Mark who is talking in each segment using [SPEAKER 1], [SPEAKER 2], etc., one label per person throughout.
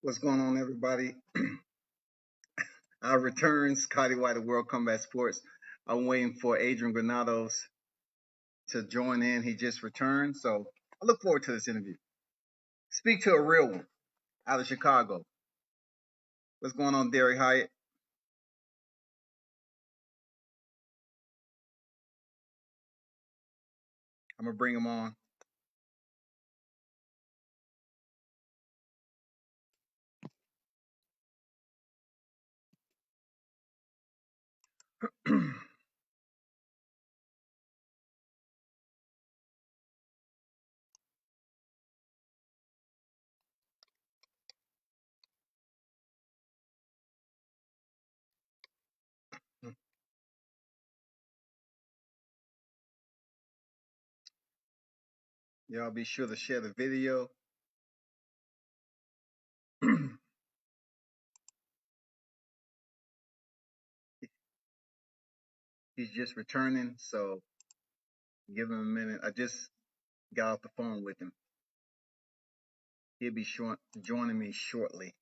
[SPEAKER 1] What's going on, everybody? I return, Scottie White of World Combat Sports. I'm waiting for Adrian Granados to join in. He just returned, so I look forward to this interview. Speak to a real one out of Chicago. What's going on, Derek Hyatt? I'm gonna bring him on. Y'all be sure to share the video. He's just returning, so give him a minute. I just got off the phone with him. He'll be joining me shortly.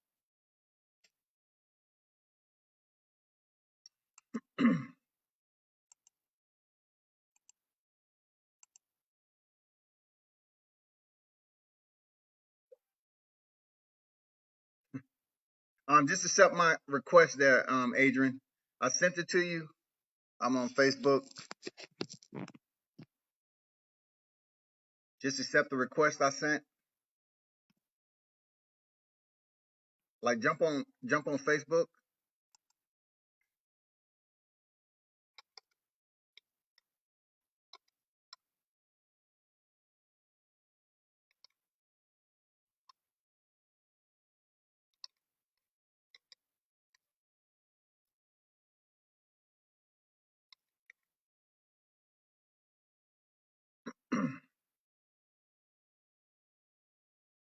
[SPEAKER 1] Just accept my request there, Adrian. I sent it to you. I'm on Facebook. Just accept the request I sent. Like jump on Facebook.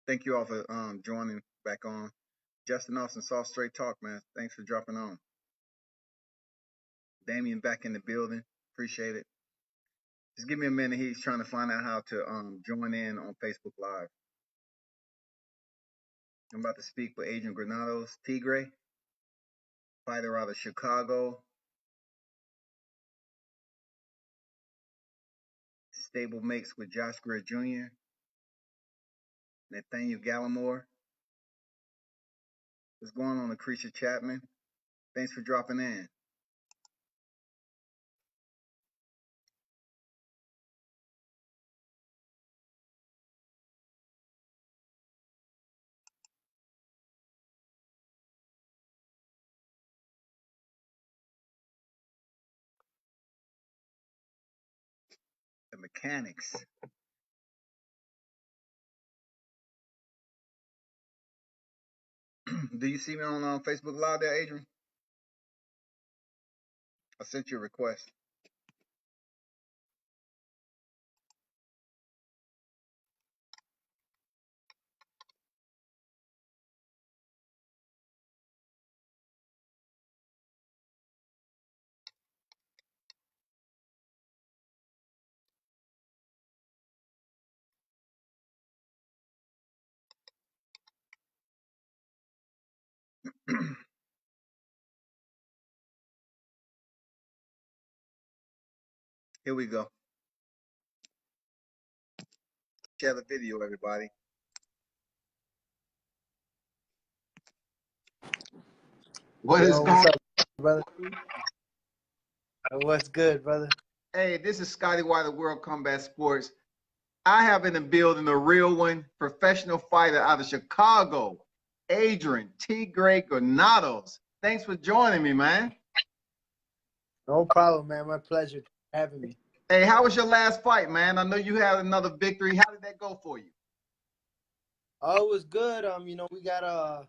[SPEAKER 1] Thank you all for joining back on. Justin Austin, Soft Straight Talk, man. Thanks for dropping on. Damien back in the building. Appreciate it. Just give me a minute. He's trying to find out how to join in on Facebook Live. I'm about to speak with Adrian Granados, Tigre, fighter out of Chicago. Stable makes with Josh Greer Jr., Nathaniel Gallimore. What's going on, Lucretia Chapman? Thanks for dropping in. The mechanics. Do you see me on Facebook Live there, Adrian? I sent you a request. Here we go. Share the video, everybody.
[SPEAKER 2] What's up, brother? What's good, brother?
[SPEAKER 1] Hey, this is Scottie White of World Combat Sports. I have in the building a real one, professional fighter out of Chicago, Adrian Tigre Granados. Thanks for joining me, man.
[SPEAKER 2] No problem, man. My pleasure having me.
[SPEAKER 1] Hey, how was your last fight, man? I know you had another victory. How did that go for you?
[SPEAKER 2] Oh, it was good. We got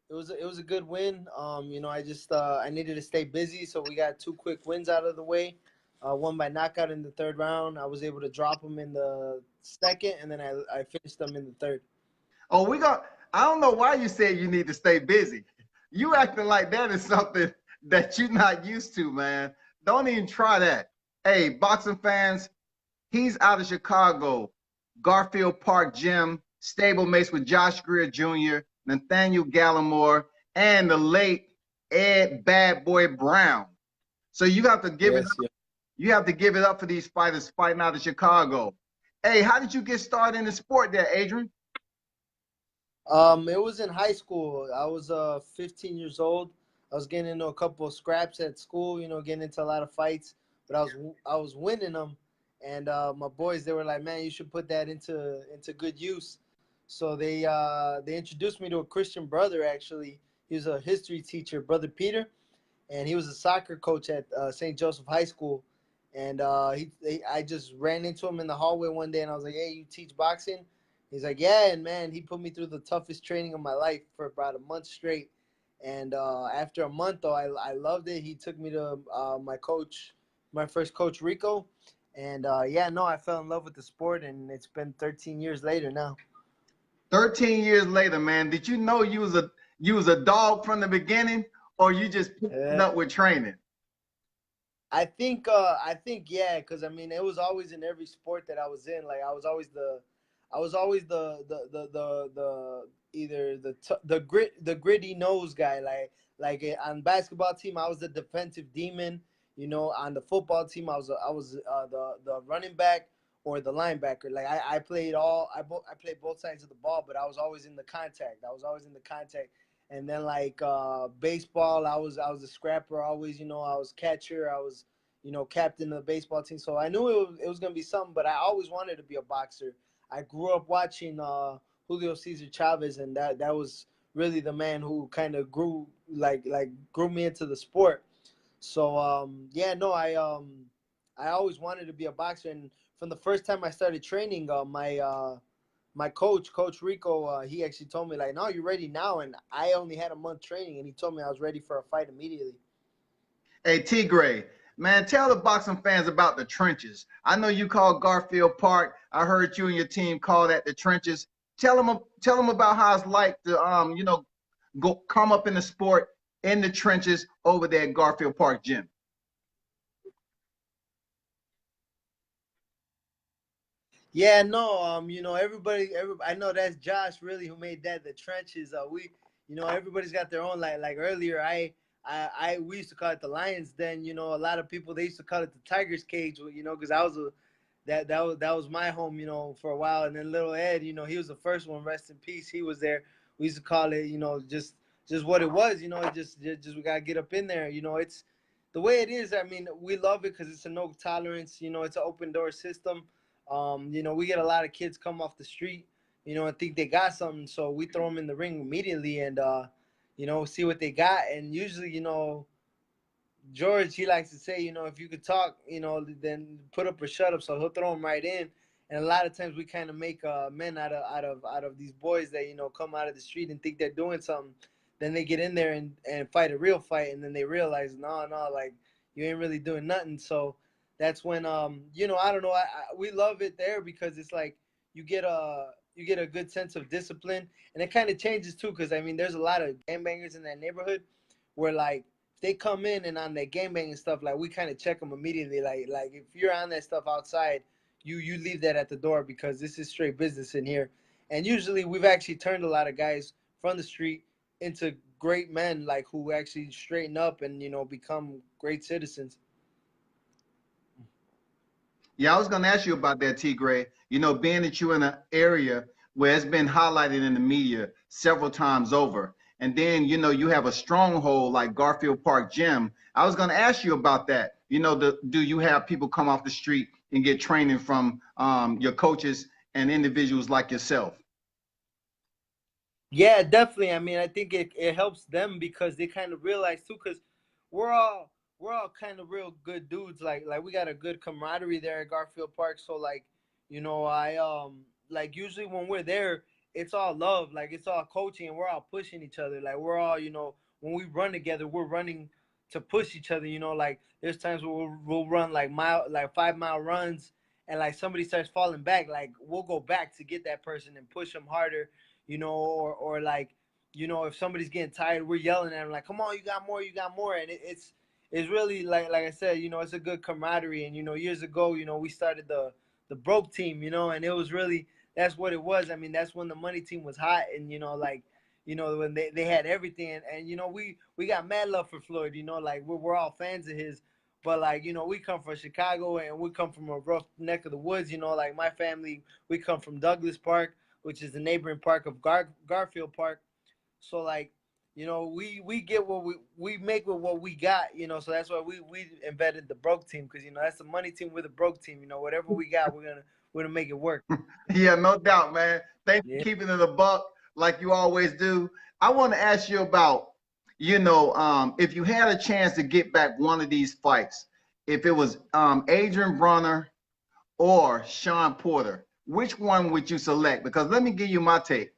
[SPEAKER 2] it was a good win. I needed to stay busy, so we got 2 quick wins out of the way. One by knockout in the 3rd round. I was able to drop them in the 2nd, and then I finished them in the 3rd.
[SPEAKER 1] Oh, I don't know why you said you need to stay busy. You acting like that is something that you're not used to, man. Don't even try that. Hey, boxing fans, he's out of Chicago, Garfield Park Gym, stable mates with Josh Greer Jr., Nathaniel Gallimore, and the late Ed Bad Boy Brown. So you have to give it
[SPEAKER 2] Yes,
[SPEAKER 1] up.
[SPEAKER 2] yeah.
[SPEAKER 1] You have to give it up for these fighters fighting out of Chicago. Hey, how did you get started in the sport there, Adrian?
[SPEAKER 2] It was in high school. I was 15 years old. I was getting into a couple of scraps at school, getting into a lot of fights, but I was winning them. And my boys, they were like, "Man, you should put that into good use." So they introduced me to a Christian brother. Actually, he was a history teacher, Brother Peter, and he was a soccer coach at St. Joseph High School. And I just ran into him in the hallway one day, and I was like, "Hey, you teach boxing?" He's like, "Yeah," and man, he put me through the toughest training of my life for about a month straight. And after a month, though, I loved it. He took me to my coach, my first coach, Rico, and yeah, no, I fell in love with the sport, and it's been 13 years later now.
[SPEAKER 1] 13 years later, man, did you know you was a dog from the beginning, or you just picked it
[SPEAKER 2] Yeah.
[SPEAKER 1] up with training?
[SPEAKER 2] I think yeah, because I mean it was always in every sport that I was in. Like I was always the either the gritty nose guy. Like on basketball team I was the defensive demon. On the football team I was the running back or the linebacker. Like I played I played both sides of the ball, but I was always in the contact. I was always in the contact. And then like baseball, I was a scrapper always. I was catcher. I was captain of the baseball team. So I knew it was gonna be something. But I always wanted to be a boxer. I grew up watching Julio Cesar Chavez, and that was really the man who kind of grew me into the sport. So yeah, no, I always wanted to be a boxer, and from the first time I started training, my coach Rico, he actually told me like, "No, you're ready now," and I only had a month training, and he told me I was ready for a fight immediately.
[SPEAKER 1] Hey, Tigre, man, tell the boxing fans about the trenches. I know you call Garfield Park. I heard you and your team call that the trenches. Tell them about how it's like to go come up in the sport in the trenches over there at Garfield Park Gym.
[SPEAKER 2] Yeah, no, I know that's Josh really who made that the trenches. Everybody's got their own like earlier. We used to call it the Lions Den. A lot of people they used to call it the Tiger's Cage. Because I was a that was my home. For a while, and then little Ed, he was the first one. Rest in peace. He was there. We used to call it, just what it was. Just we gotta get up in there. It's the way it is. I mean, we love it because it's a no tolerance. It's an open door system. We get a lot of kids come off the street, and think they got something, so we throw them in the ring immediately and see what they got. And usually, George, he likes to say, if you could talk, then put up or shut up. So he'll throw them right in. And a lot of times we kind of make men out of these boys that come out of the street and think they're doing something. Then they get in there and fight a real fight, and then they realize, no, like you ain't really doing nothing. So that's when I don't know. We love it there because it's like you get a good sense of discipline, and it kind of changes too. Because I mean, there's a lot of gangbangers in that neighborhood where like they come in and on that game banging stuff, like we kind of check them immediately. Like if you're on that stuff outside, you leave that at the door because this is straight business in here. And usually we've actually turned a lot of guys from the street into great men, like who actually straighten up and become great citizens.
[SPEAKER 1] Yeah, I was going to ask you about that, T. Gray. Being that you're in an area where it's been highlighted in the media several times over, and then you have a stronghold like Garfield Park Gym. I was going to ask you about that. Do you have people come off the street and get training from your coaches and individuals like yourself?
[SPEAKER 2] Yeah, definitely. I mean, I think it helps them because they kind of realize too, because we're all we're all kind of real good dudes. Like we got a good camaraderie there at Garfield Park. So like, I like usually when we're there, it's all love. Like it's all coaching, and we're all pushing each other. Like we're all when we run together, we're running to push each other. Like there's times where we'll run like 5 mile runs, and like somebody starts falling back, like we'll go back to get that person and push them harder or like, if somebody's getting tired, we're yelling at them like, "Come on, you got more," and it's really like I said, it's a good camaraderie. And years ago, we started the broke team, and it was really that's what it was. I mean, that's when the money team was hot, and like, you know, when they had everything. And you know, we got mad love for Floyd, you know, like we're all fans of his. But like, you know, we come from Chicago and we come from a rough neck of the woods, you know, like my family, we come from Douglas Park, which is the neighboring park of Garfield Park. So like, you know, we get what we make with what we got, you know. So that's why we invented the broke team, because you know that's the money team with a broke team. You know, whatever we got, we're gonna make it work.
[SPEAKER 1] Yeah, no doubt, man. Thanks for
[SPEAKER 2] Yeah.
[SPEAKER 1] keeping it a buck like you always do. I want to ask you about, if you had a chance to get back one of these fights, if it was Adrian Bronner or Sean Porter, which one would you select? Because let me give you my take.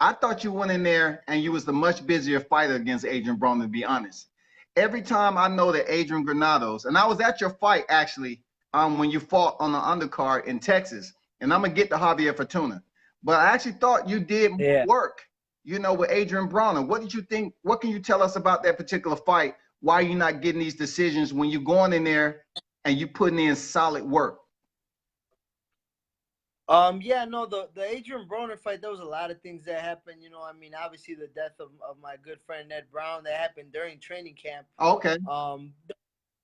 [SPEAKER 1] I thought you went in there and you was the much busier fighter against Adrian Bronner, to be honest. Every time I know that Adrian Granados, and I was at your fight actually, when you fought on the undercard in Texas, and I'm gonna get to Javier Fortuna, but I actually thought you did more
[SPEAKER 2] Yeah.
[SPEAKER 1] work, with Adrian Bronner. What did you think? What can you tell us about that particular fight? Why are you not getting these decisions when you're going in there and you putting in solid work?
[SPEAKER 2] Yeah, no, the Adrian Broner fight, there was a lot of things that happened. You know, I mean, obviously the death of my good friend Ned Brown that happened during training camp.
[SPEAKER 1] Okay.
[SPEAKER 2] Um,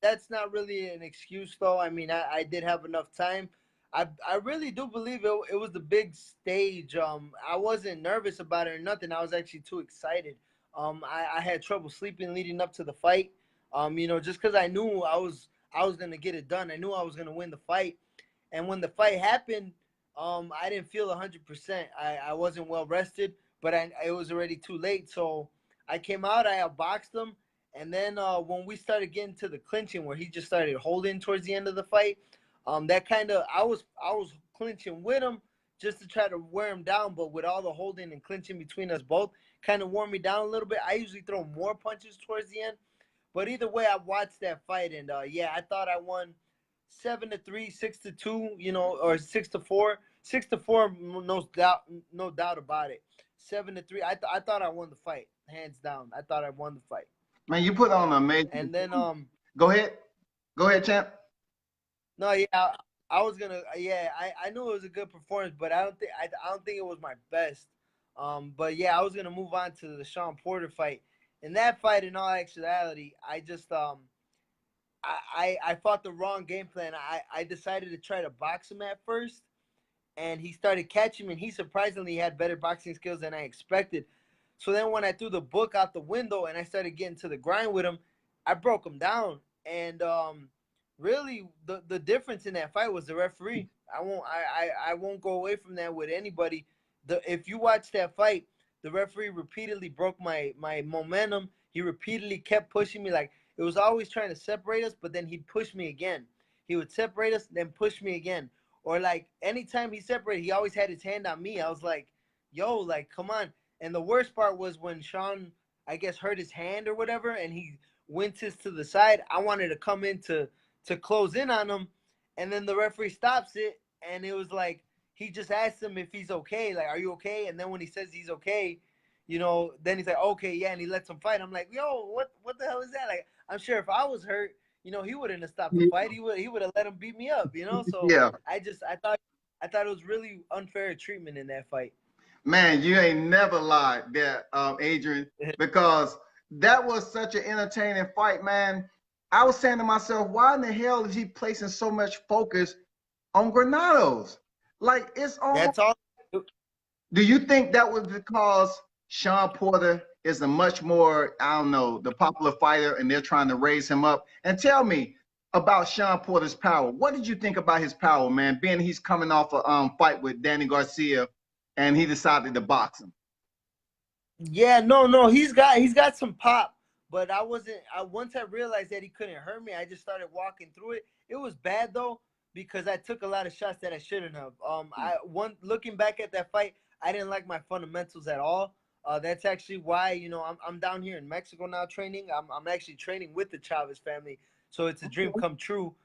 [SPEAKER 2] that's not really an excuse though. I mean, I did have enough time. I really do believe it was the big stage. I wasn't nervous about it or nothing. I was actually too excited. I had trouble sleeping leading up to the fight. You know, just because I knew I was gonna get it done. I knew I was gonna win the fight. And when the fight happened, I didn't feel 100%. I wasn't well rested, but it was already too late. So I came out, I outboxed him, and then when we started getting to the clinching, where he just started holding towards the end of the fight, that kind of I was clinching with him just to try to wear him down, but with all the holding and clinching between us both, kind of wore me down a little bit. I usually throw more punches towards the end, but either way, I watched that fight, and yeah, I thought I won 7-3, 6-2, you know, or 6-4, 6-4, no doubt about it. 7-3, I thought I won the fight, hands down. I thought I won the fight,
[SPEAKER 1] Man, you put on an amazing.
[SPEAKER 2] and then
[SPEAKER 1] Go ahead. Go ahead, champ.
[SPEAKER 2] no, yeah, I was gonna, yeah, I knew it was a good performance, but I don't think it was my best. But yeah, I was gonna move on to the Sean Porter fight. In that fight, in all actuality, I just I fought the wrong game plan. I decided to try to box him at first, and he started catching me, and he surprisingly had better boxing skills than I expected. So then when I threw the book out the window and I started getting to the grind with him, I broke him down. And really, the difference in that fight was the referee. I won't go away from that with anybody. If you watch that fight, the referee repeatedly broke my momentum. He repeatedly kept pushing me, like it was always trying to separate us, but then he'd push me again. He would separate us, then push me again. Or like anytime he separated, he always had his hand on me. I was like, yo, like, come on. And the worst part was when Sean, I guess, hurt his hand or whatever, and he went to the side. I wanted to come in to close in on him, and then the referee stops it, and it was like he just asked him if he's okay, like, are you okay? And then when he says he's okay, you know, then he's like, okay, yeah, and he lets him fight. I'm like, yo, what the hell is that? Like, I'm sure if I was hurt, you know, he wouldn't have stopped the fight. He would have let him beat me up, you know. So
[SPEAKER 1] Yeah.
[SPEAKER 2] I thought it was really unfair treatment in that fight.
[SPEAKER 1] Man, you ain't never lied there, Adrian, because that was such an entertaining fight, man. I was saying to myself, why in the hell is he placing so much focus on Granados? Like, it's almost.
[SPEAKER 2] That's all.
[SPEAKER 1] Do you think that was because Sean Porter is a much more, I don't know, the popular fighter, and they're trying to raise him up? And tell me about Sean Porter's power. What did you think about his power, man? Being he's coming off a fight with Danny Garcia, and he decided to box him.
[SPEAKER 2] Yeah, no, he's got some pop, but I wasn't. I once I realized that he couldn't hurt me, I just started walking through it. It was bad though because I took a lot of shots that I shouldn't have. I one looking back at that fight, I didn't like my fundamentals at all. That's actually why, you know, I'm down here in Mexico now training. I'm actually training with the Chavez family, so it's a dream come true.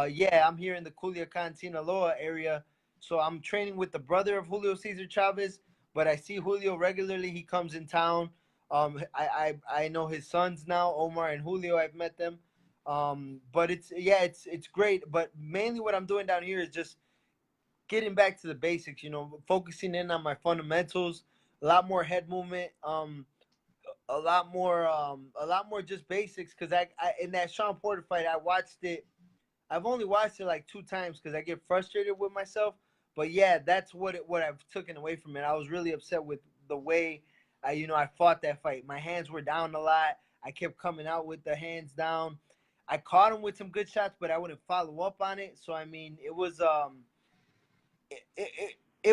[SPEAKER 2] Yeah, I'm here in the Culiacan, Sinaloa area, so I'm training with the brother of Julio Cesar Chavez, but I see Julio regularly. He comes in town. I know his sons now, Omar and Julio. I've met them. But it's great. But mainly what I'm doing down here is just getting back to the basics. You know, focusing in on my fundamentals. a lot more head movement, a lot more just basics. Because I in that Sean Porter fight, I watched it. I've only watched it like 2 times because I get frustrated with myself. But yeah, that's what I've taken away from it. I was really upset with the way I fought that fight. My hands were down a lot. I kept coming out with the hands down. I caught him with some good shots, but I wouldn't follow up on it. So I mean, it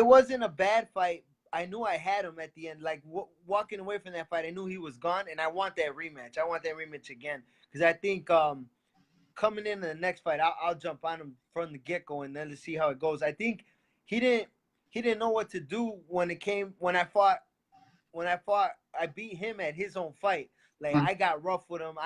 [SPEAKER 2] wasn't a bad fight. I knew I had him at the end. Like walking away from that fight, I knew he was gone, and I want that rematch. I want that rematch again because I think coming into the next fight, I'll jump on him from the get go and then to see how it goes. I think he didn't he didn't know what to do when I fought. I beat him at his own fight. Like I got rough with him.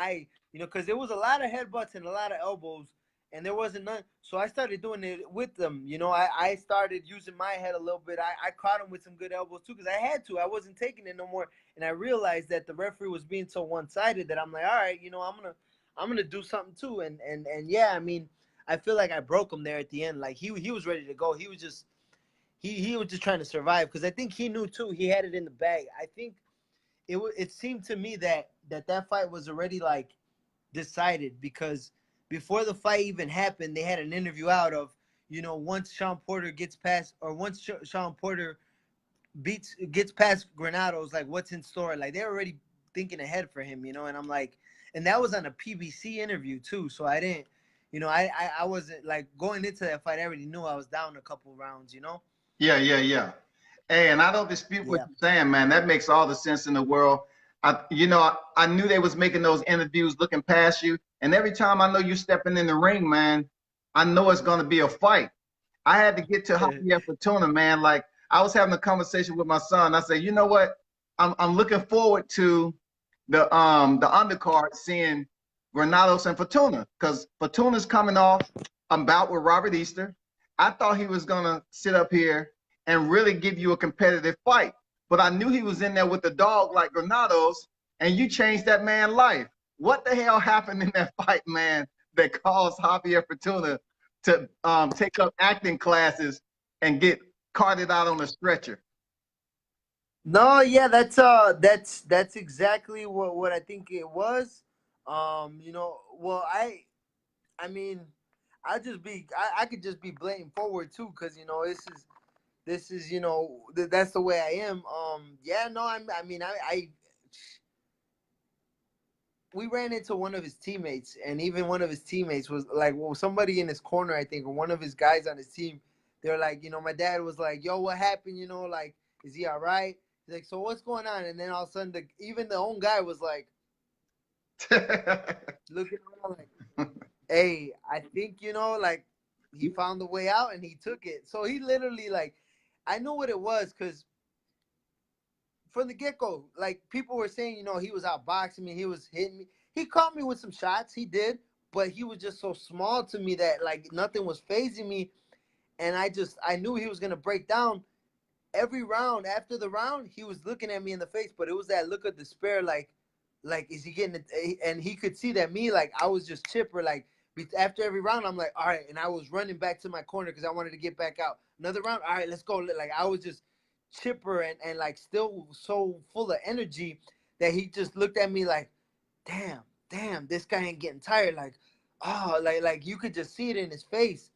[SPEAKER 2] Because there was a lot of headbutts and a lot of elbows, and there wasn't none. So I started doing it with them. I started using my head a little bit. I caught him with some good elbows too, because I had to. I wasn't taking it no more, and I realized that the referee was being so one sided that I'm like, all right, I'm gonna do something too. And yeah, I mean, I feel like I broke him there at the end. Like he was ready to go. He was just trying to survive because I think he knew too. He had it in the bag. I think it seemed to me that fight was already like decided because before the fight even happened, they had an interview out of once Sean Porter gets past or once Sean Porter gets past Granados, like what's in store. Like they're already thinking ahead for him, and I'm like, and that was on a PBC interview too. So I didn't, I wasn't like going into that fight. I already knew I was down a couple rounds.
[SPEAKER 1] Yeah, yeah, yeah. Hey, and I don't dispute what
[SPEAKER 2] Yeah.
[SPEAKER 1] you're saying, man. That makes all the sense in the world. I knew they was making those interviews looking past you, and every time I know you stepping in the ring, man, I know it's gonna be a fight. I had to get to Javier Fortuna, man. Like I was having a conversation with my son. I said, you know what? I'm looking forward to the undercard seeing Granados and Fortuna because Fortuna's coming off a bout with Robert Easter. I thought he was gonna sit up here and really give you a competitive fight, but I knew he was in there with the dog like Granados, and you changed that man's life. What the hell happened in that fight, man, that caused Javier Fortuna to take up acting classes and get carted out on a stretcher?
[SPEAKER 2] No, yeah, that's exactly what I think it was. Well, I mean, I could just be blatant forward too, because this is that's the way I am. Yeah, no, I mean, I we ran into one of his teammates, and even one of his teammates was like, well, somebody in his corner, I think, or one of his guys on his team. They're like, my dad was like, "Yo, what happened? Like, is he all right?" He's like, "So what's going on?" And then all of a sudden, even the own guy was like, looking around, like, "Hey, I think like he found the way out and he took it." So he literally like, I knew what it was because from the get go, like people were saying, he was outboxing me, he was hitting me. He caught me with some shots, he did, but he was just so small to me that like nothing was phasing me, and I knew he was gonna break down. Every round after the round, he was looking at me in the face, but it was that look of despair, like is he getting it? And he could see that me, like I was just chipper, like after every round, I'm like, all right, and I was running back to my corner because I wanted to get back out. Another round, all right, let's go. Like I was just chipper and like still so full of energy that he just looked at me like, damn, this guy ain't getting tired. Like, oh, like you could just see it in his face,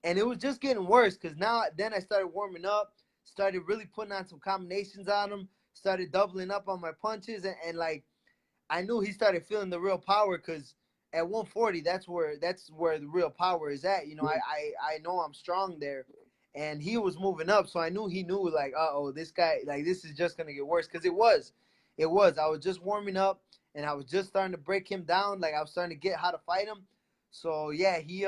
[SPEAKER 2] and it was just getting worse because then I started warming up, started really putting on some combinations on him, started doubling up on my punches, and like I knew he started feeling the real power because at 140, that's where the real power is at. I know I'm strong there, and he was moving up, so I knew he knew like, oh, this guy, like this is just gonna get worse because it was. I was just warming up, and I was just starting to break him down. Like I was starting to get how to fight him. So yeah, he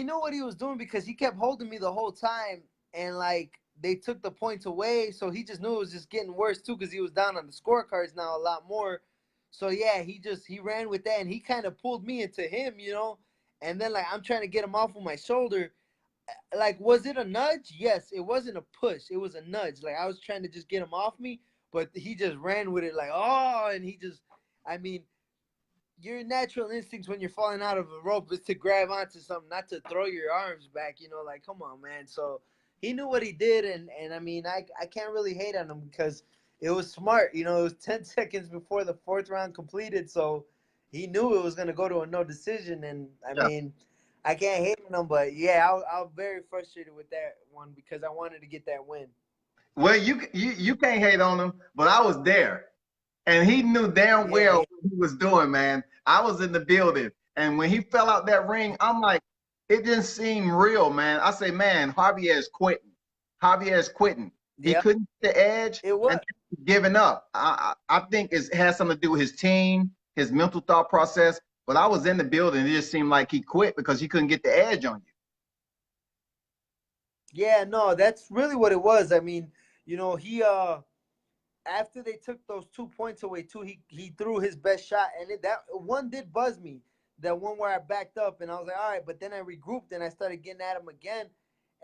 [SPEAKER 2] knew what he was doing because he kept holding me the whole time, and like they took the points away, so he just knew it was just getting worse too because he was down on the scorecards now a lot more. So yeah, he ran with that, and he kind of pulled me into him. And then like I'm trying to get him off of my shoulder. Like, was it a nudge? Yes, it wasn't a push, it was a nudge. Like I was trying to just get him off me, but he just ran with it like, oh, and I mean, your natural instincts when you're falling out of a rope is to grab onto something, not to throw your arms back. Like, come on, man. So he knew what he did, and I mean, I can't really hate on him because it was smart. You know, it was 10 seconds before the fourth round completed, so he knew it was gonna go to a no decision. And I
[SPEAKER 1] Yeah.
[SPEAKER 2] mean, I can't hate on him, but yeah, I was very frustrated with that one because I wanted to get that win.
[SPEAKER 1] Well, you can't hate on him, but I was there, and he knew damn
[SPEAKER 2] Yeah,
[SPEAKER 1] well
[SPEAKER 2] yeah,
[SPEAKER 1] what he was doing, man. I was in the building, and when he fell out that ring, I'm like, it didn't seem real, man. I say, man, Javier's quitting. Javier's quitting. He
[SPEAKER 2] yeah.
[SPEAKER 1] couldn't get the edge
[SPEAKER 2] It
[SPEAKER 1] and
[SPEAKER 2] was.
[SPEAKER 1] giving up. I think it has something to do with his team, his mental thought process. But I was in the building. It just seemed like he quit because he couldn't get the edge on you.
[SPEAKER 2] Yeah, no, that's really what it was. I mean, he after they took those 2 points away too, he threw his best shot, and that one did buzz me. That one where I backed up, and I was like, all right, but then I regrouped and I started getting at him again,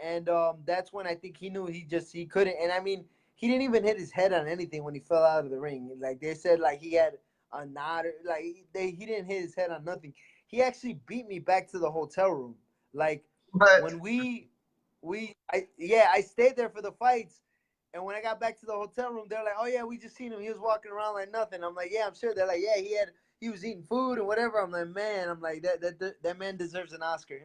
[SPEAKER 2] and that's when I think he knew he couldn't. And I mean, he didn't even hit his head on anything when he fell out of the ring. Like they said, like he had a nod, like he didn't hit his head on nothing. He actually beat me back to the hotel room. Like
[SPEAKER 1] But
[SPEAKER 2] when I stayed there for the fights. And when I got back to the hotel room, they're like, "Oh yeah, we just seen him. He was walking around like nothing." I'm like, "Yeah, I'm sure." They're like, "Yeah, he was eating food and whatever." I'm like, "Man, I'm like that man deserves an Oscar."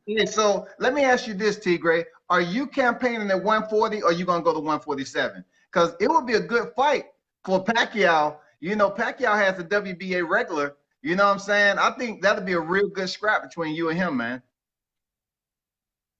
[SPEAKER 1] yeah, so let me ask you this, Tigre. Are you campaigning at 140 or are you going to go to 147? Because it would be a good fight for Pacquiao. You know, Pacquiao has the WBA regular. You know what I'm saying? I think that'll be a real good scrap between you and him, man.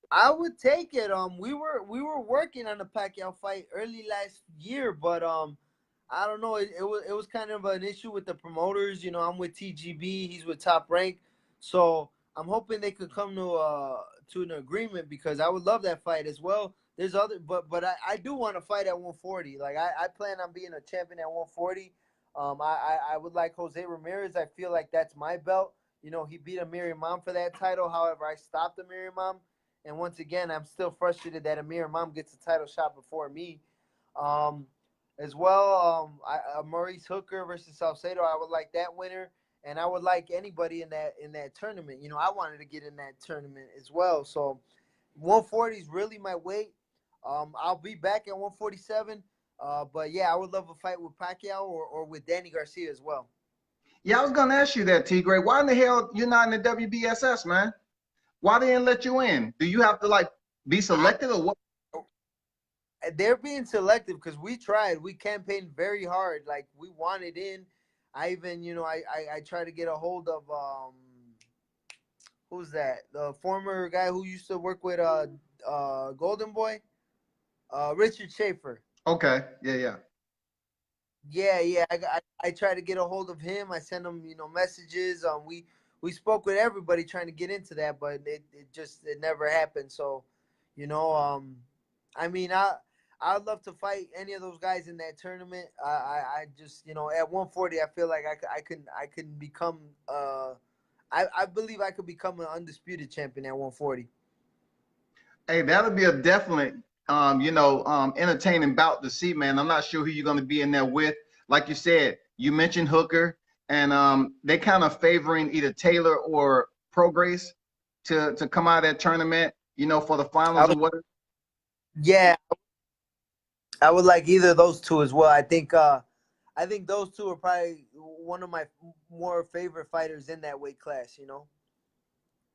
[SPEAKER 2] I would take it. We were working on the Pacquiao fight early last year, but I don't know. It was kind of an issue with the promoters. You know, I'm with TGB. He's with Top Rank, so I'm hoping they could come to an agreement because I would love that fight as well. There's other, but I do want to fight at 140. Like I plan on being a champion at 140. I would like Jose Ramirez. I feel like that's my belt. You know, he beat Amir Imam for that title. However, I stopped Amir Imam. And once again, I'm still frustrated that Amir Imam gets a title shot before me. Um, as well, Maurice Hooker versus Salcedo. I would like that winner, and I would like anybody in that tournament. You know, I wanted to get in that tournament as well. So, 140 is really my weight. I'll be back at 147. But yeah, I would love a fight with Pacquiao or with Danny Garcia as well.
[SPEAKER 1] Yeah, I was going to ask you that, Tigre. Why in the hell you're not in the WBSS, man? Why they didn't let you in? Do you have to like be
[SPEAKER 2] I,
[SPEAKER 1] selected or what?
[SPEAKER 2] they're being selective because we tried. We campaigned very hard. Like we wanted in. I even, I tried to get a hold of who's that? The former guy who used to work with Golden Boy, Richard Schaefer.
[SPEAKER 1] Okay, yeah, yeah.
[SPEAKER 2] Yeah, yeah. I tried to get a hold of him. I sent him, messages. We spoke with everybody trying to get into that, but it never happened. So, you know, I mean, I'd love to fight any of those guys in that tournament. I just, at 140, I feel like I can become I believe I could become an undisputed champion at 140.
[SPEAKER 1] Hey, that'll be a definite, entertaining bout to see, man. I'm not sure who you're going to be in there with. Like you said, you mentioned Hooker, and they kind of favoring either Taylor or Prograis to come out of that tournament, for the
[SPEAKER 2] I
[SPEAKER 1] finals or
[SPEAKER 2] would,
[SPEAKER 1] whatever.
[SPEAKER 2] yeah, I would like either of those two as well. I think those two are probably one of my more favorite fighters in that weight class.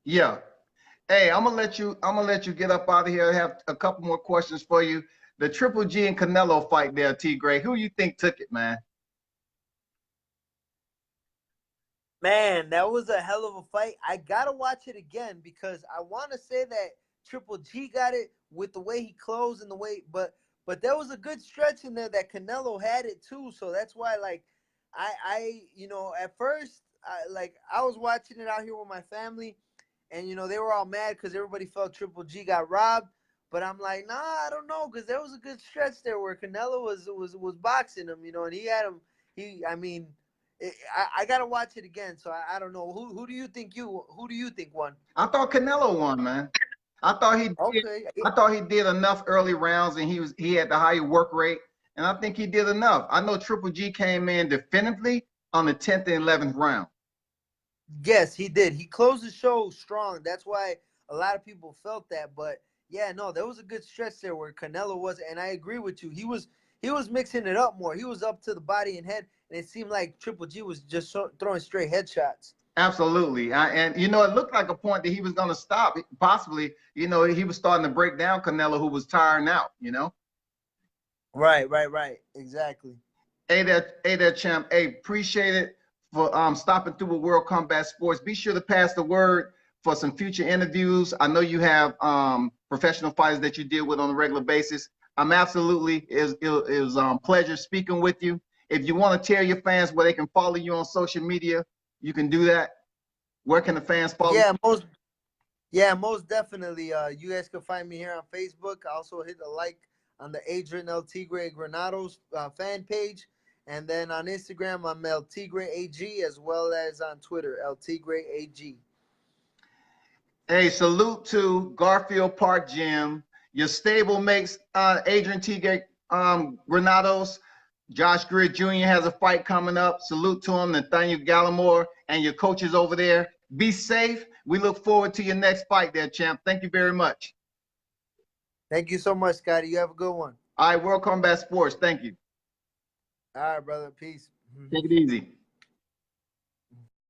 [SPEAKER 1] Yeah. Hey, I'm gonna let you get up out of here. I have a couple more questions for you. The Triple G and Canelo fight there, T Gray. Who you think took it, man?
[SPEAKER 2] Man, that was a hell of a fight. I gotta watch it again because I want to say that Triple G got it with the way he closed and the way, but there was a good stretch in there that Canelo had it too. So that's why, like, at first, I was watching it out here with my family, and they were all mad because everybody felt Triple G got robbed. But I'm like, nah, I don't know, because there was a good stretch there where Canelo was boxing him, and he had him. I mean, I gotta watch it again. So I don't know who do you think won?
[SPEAKER 1] I thought Canelo won, man. I thought he did.
[SPEAKER 2] Okay,
[SPEAKER 1] I thought he did enough early rounds, and he had the higher work rate, and I think he did enough. I know Triple G came in definitively on the 10th and 11th round.
[SPEAKER 2] yes, he did. He closed the show strong. That's why a lot of people felt that. But Yeah, no, there was a good stretch there where Canelo was, and I agree with you. He was mixing it up more. He was up to the body and head, and it seemed like Triple G was just throwing straight headshots.
[SPEAKER 1] Absolutely. And, you know, it looked like a point that he was going to stop. Possibly, you know, he was starting to break down Canelo, who was tiring out, you know?
[SPEAKER 2] Right. Exactly.
[SPEAKER 1] Hey there, champ. Hey, appreciate it for stopping through with World Combat Sports. Be sure to pass the word for some future interviews. I know you have professional fighters that you deal with on a regular basis. I'm absolutely it was pleasure speaking with you. If you want to tell your fans where they can follow you on social media, you can do that. Where can the fans follow you?
[SPEAKER 2] Most definitely. You guys can find me here on Facebook. I also hit a like on the Adrian El Tigre Granados fan page. And then on Instagram, I'm El Tigre AG, as well as on Twitter, El Tigre AG.
[SPEAKER 1] Hey, salute to Garfield Park Gym. Your stable makes Adrian Tigre Granados. Josh Greer Jr. has a fight coming up. Salute to him, Nathaniel Gallimore, and your coaches over there. Be safe. We look forward to your next fight there, champ. Thank you very much.
[SPEAKER 2] Thank you so much, Scotty. You have a good one.
[SPEAKER 1] All right, World Combat Sports. Thank you.
[SPEAKER 2] All right, brother. Peace.
[SPEAKER 1] Take it easy.